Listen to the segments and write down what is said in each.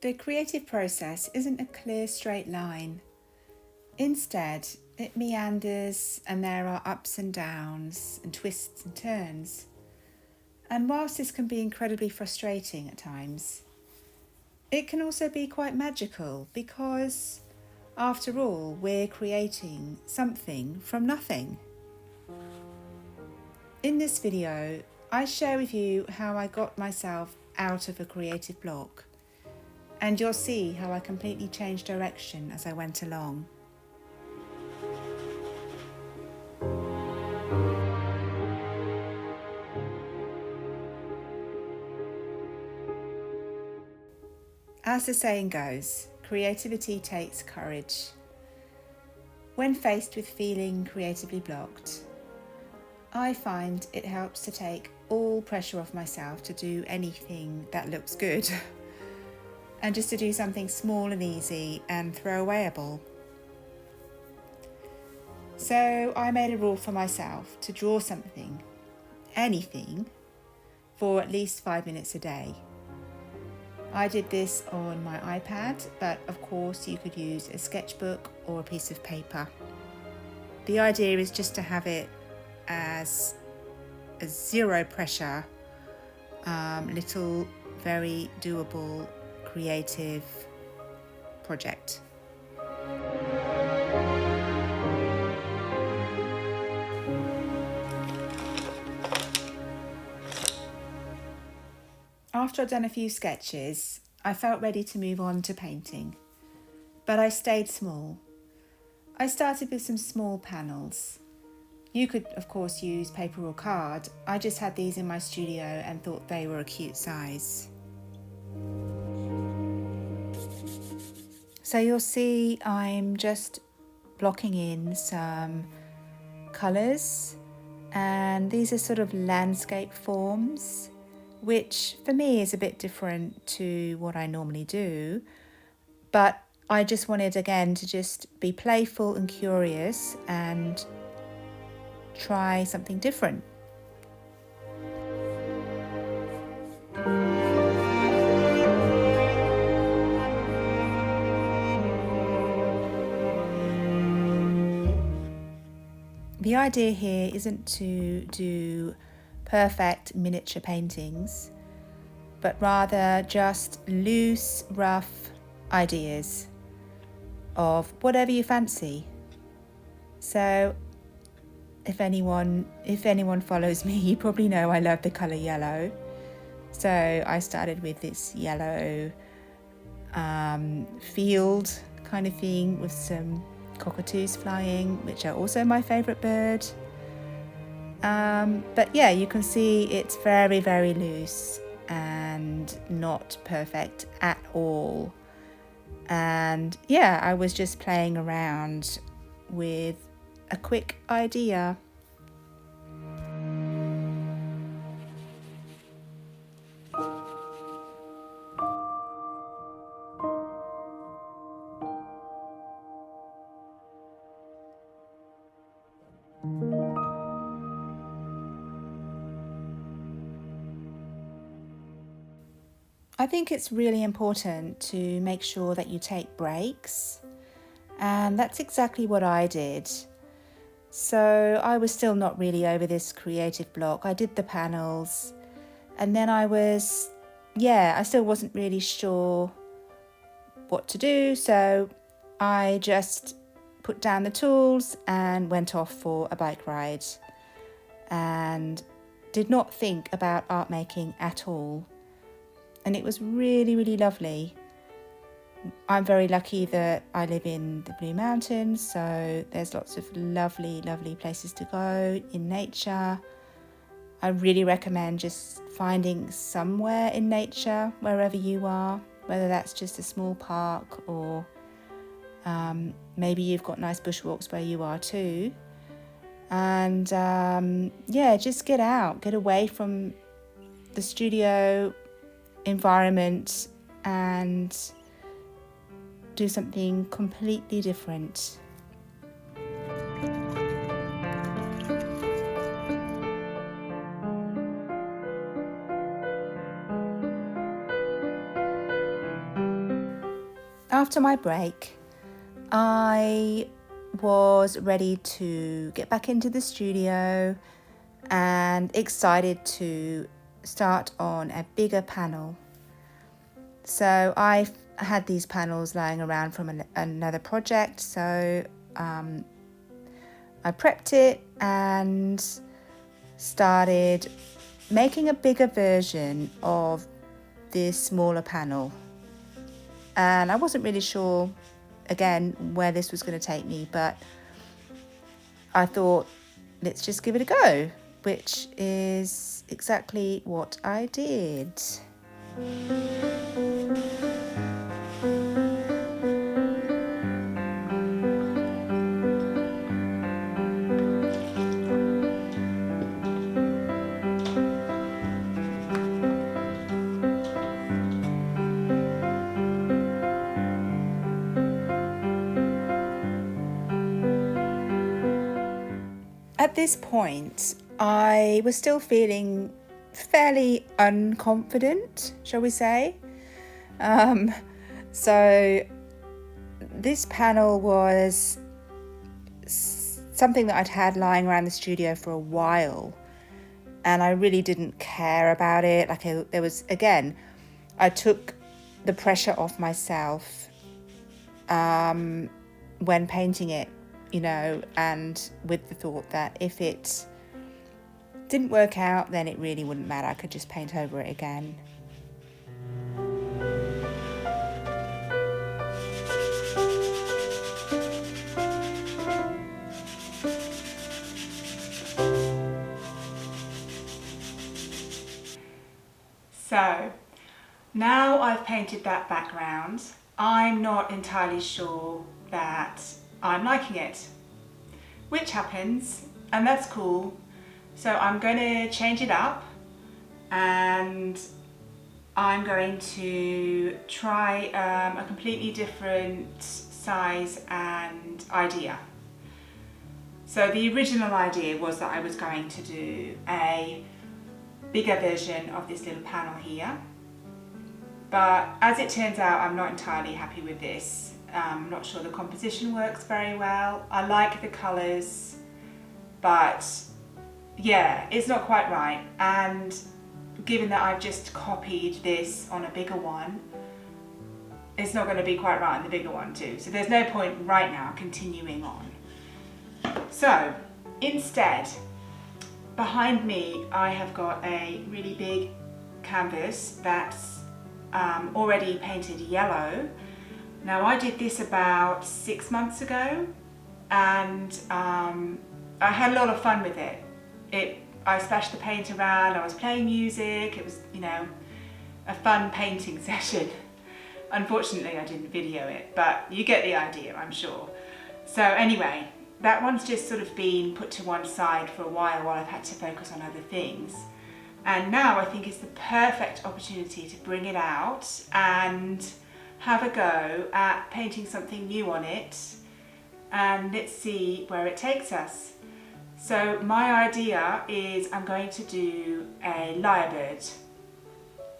The creative process isn't a clear straight line. Instead, it meanders and there are ups and downs and twists and turns. And whilst this can be incredibly frustrating at times, it can also be quite magical because, after all, we're creating something from nothing. In this video, I share with you how I got myself out of a creative block, and you'll see how I completely changed direction as I went along. As the saying goes, creativity takes courage. When faced with feeling creatively blocked, I find it helps to take all pressure off myself to do anything that looks good and just to do something small and easy and throwawayable. So I made a rule for myself to draw something, anything, for at least 5 minutes a day. I did this on my iPad, but of course you could use a sketchbook or a piece of paper. The idea is just to have it as a zero pressure, little, very doable, creative project. After I'd done a few sketches, I felt ready to move on to painting, but I stayed small. I started with some small panels. You could, of course, use paper or card. I just had these in my studio and thought they were a cute size. So you'll see I'm just blocking in some colours, and these are sort of landscape forms, which for me is a bit different to what I normally do, but I just wanted again to just be playful and curious and try something different. The idea here isn't to do perfect miniature paintings, but rather just loose, rough ideas of whatever you fancy. So if anyone follows me, you probably know I love the colour yellow. So I started with this yellow field kind of thing with some cockatoos flying, which are also my favourite bird. But yeah, you can see it's very, very loose and not perfect at all. And yeah, I was just playing around with a quick idea. I think it's really important to make sure that you take breaks, and that's exactly what I did. So I was still not really over this creative block. I did the panels, and then I still wasn't really sure what to do, so I just put down the tools and went off for a bike ride and did not think about art making at all. And it was really, really lovely. I'm very lucky that I live in the Blue Mountains, so there's lots of lovely, lovely places to go in nature. I really recommend just finding somewhere in nature, wherever you are, whether that's just a small park or maybe you've got nice bushwalks where you are too. And just get out, get away from the studio environment and do something completely different. after my break, I was ready to get back into the studio and excited to start on a bigger panel. So I had these panels lying around from another project, so I prepped it and started making a bigger version of this smaller panel. And I wasn't really sure, again, where this was going to take me, but I thought, let's just give it a go, which is exactly what I did. At this point, I was still feeling fairly unconfident, shall we say. So this panel was something that I'd had lying around the studio for a while, and I really didn't care about it. I took the pressure off myself when painting it, and with the thought that if it didn't work out, then it really wouldn't matter. I could just paint over it again. So now I've painted that background, I'm not entirely sure that I'm liking it, which happens, and that's cool. So I'm going to change it up, and I'm going to try a completely different size and idea. So the original idea was that I was going to do a bigger version of this little panel here, but as it turns out, I'm not entirely happy with this. I'm not sure the composition works very well. I like the colours, but yeah, it's not quite right. And given that I've just copied this on a bigger one, it's not going to be quite right on the bigger one too. So there's no point right now continuing on. So instead, behind me, I have got a really big canvas that's already painted yellow. Now I did this about 6 months ago, and I had a lot of fun with it. I splashed the paint around, I was playing music, it was, a fun painting session. Unfortunately, I didn't video it, but you get the idea, I'm sure. So anyway, that one's just sort of been put to one side for a while I've had to focus on other things. And now I think it's the perfect opportunity to bring it out and have a go at painting something new on it, and let's see where it takes us. So my idea is I'm going to do a lyrebird,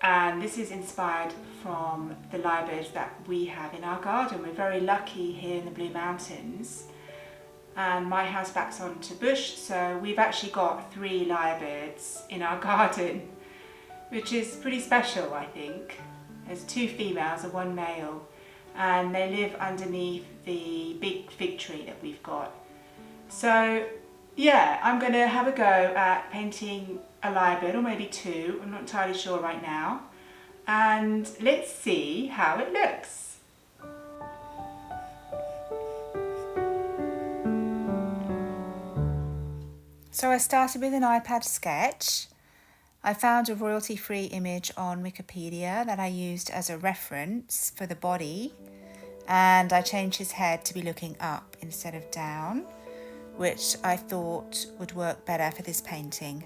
and this is inspired from the lyrebirds that we have in our garden. We're very lucky here in the Blue Mountains, and my house backs onto bush, so we've actually got 3 lyrebirds in our garden, which is pretty special, I think. There's 2 females and 1 male, and they live underneath the big fig tree that we've got. So yeah, I'm going to have a go at painting a lyrebird, or maybe 2, I'm not entirely sure right now, and let's see how it looks. So I started with an iPad sketch. I found a royalty-free image on Wikipedia that I used as a reference for the body, and I changed his head to be looking up instead of down, which I thought would work better for this painting.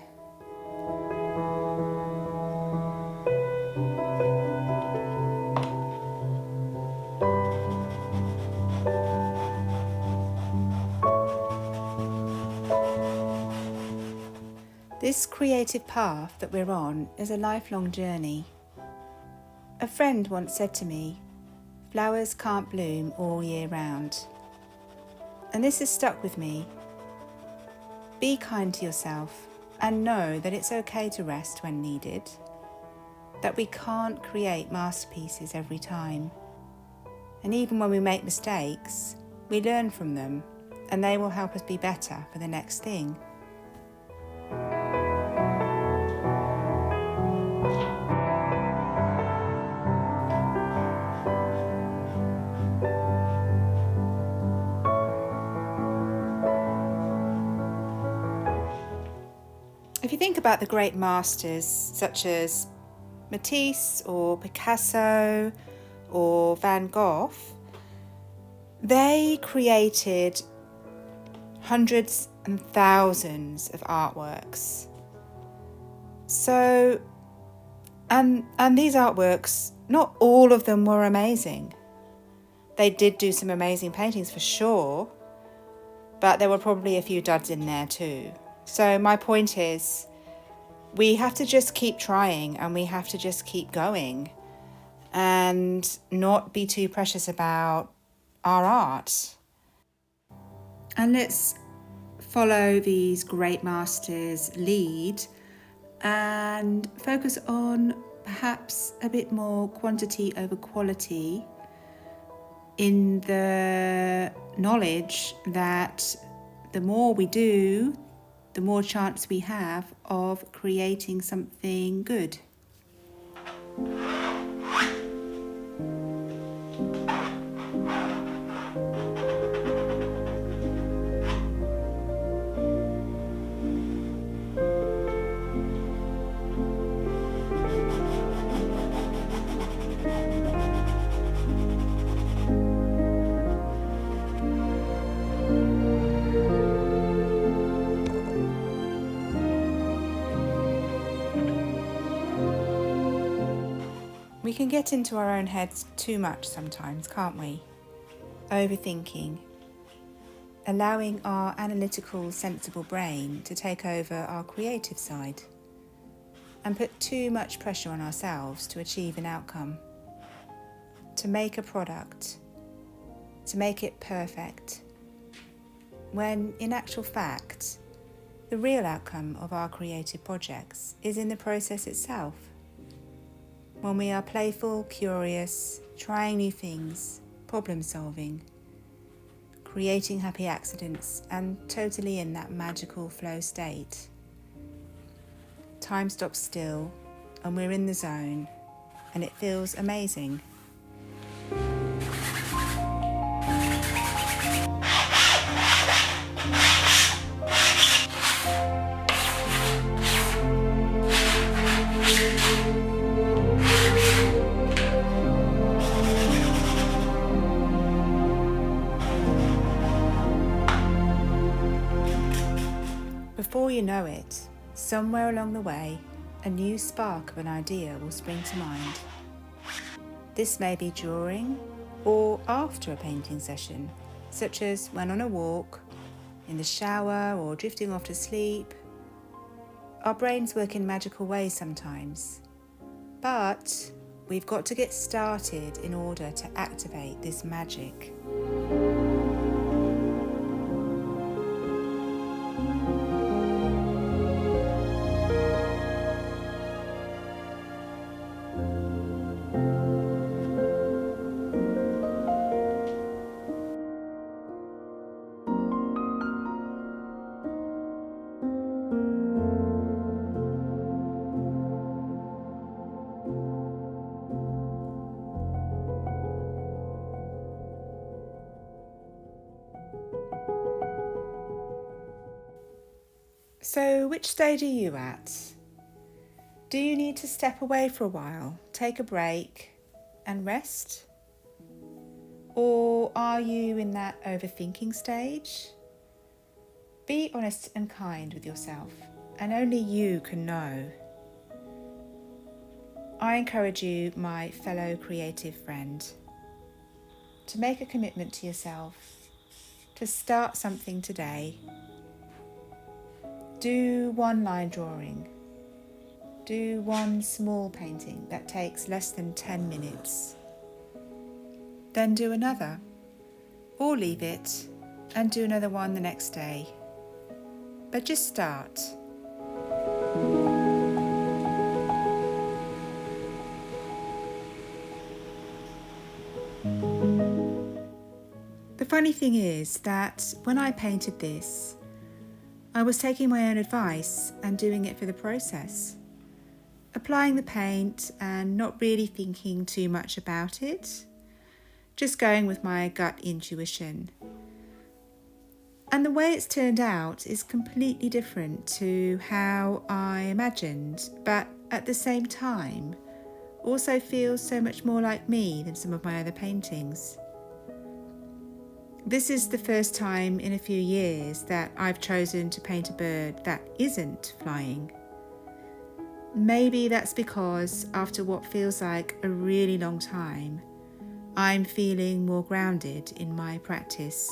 This creative path that we're on is a lifelong journey. A friend once said to me, Flowers can't bloom all year round. And this has stuck with me. Be kind to yourself and know that it's okay to rest when needed, that we can't create masterpieces every time. And even when we make mistakes, we learn from them and they will help us be better for the next thing. If you think about the great masters such as Matisse or Picasso or Van Gogh, they created hundreds and thousands of artworks. So, and these artworks, not all of them were amazing. They did do some amazing paintings for sure, but there were probably a few duds in there too. So my point is, we have to just keep trying and we have to just keep going and not be too precious about our art. And let's follow these great masters' lead and focus on perhaps a bit more quantity over quality, in the knowledge that the more we do, the more chance we have of creating something good. We can get into our own heads too much sometimes, can't we? Overthinking, allowing our analytical, sensible brain to take over our creative side, and put too much pressure on ourselves to achieve an outcome, to make a product, to make it perfect, when in actual fact, the real outcome of our creative projects is in the process itself. When we are playful, curious, trying new things, problem solving, creating happy accidents, and totally in that magical flow state. Time stops still and we're in the zone and it feels amazing. Before you know it, somewhere along the way, a new spark of an idea will spring to mind. This may be during or after a painting session, such as when on a walk, in the shower, or drifting off to sleep. Our brains work in magical ways sometimes, but we've got to get started in order to activate this magic. So, which stage are you at? Do you need to step away for a while, take a break and rest? Or are you in that overthinking stage? Be honest and kind with yourself, and only you can know. I encourage you, my fellow creative friend, to make a commitment to yourself, to start something today. Do one line drawing. Do one small painting that takes less than 10 minutes. then do another, or leave it and do another one the next day. But just start. The funny thing is that when I painted this, I was taking my own advice and doing it for the process, applying the paint and not really thinking too much about it, just going with my gut intuition. And the way it's turned out is completely different to how I imagined, but at the same time also feels so much more like me than some of my other paintings. This is the first time in a few years that I've chosen to paint a bird that isn't flying. Maybe that's because after what feels like a really long time, I'm feeling more grounded in my practice.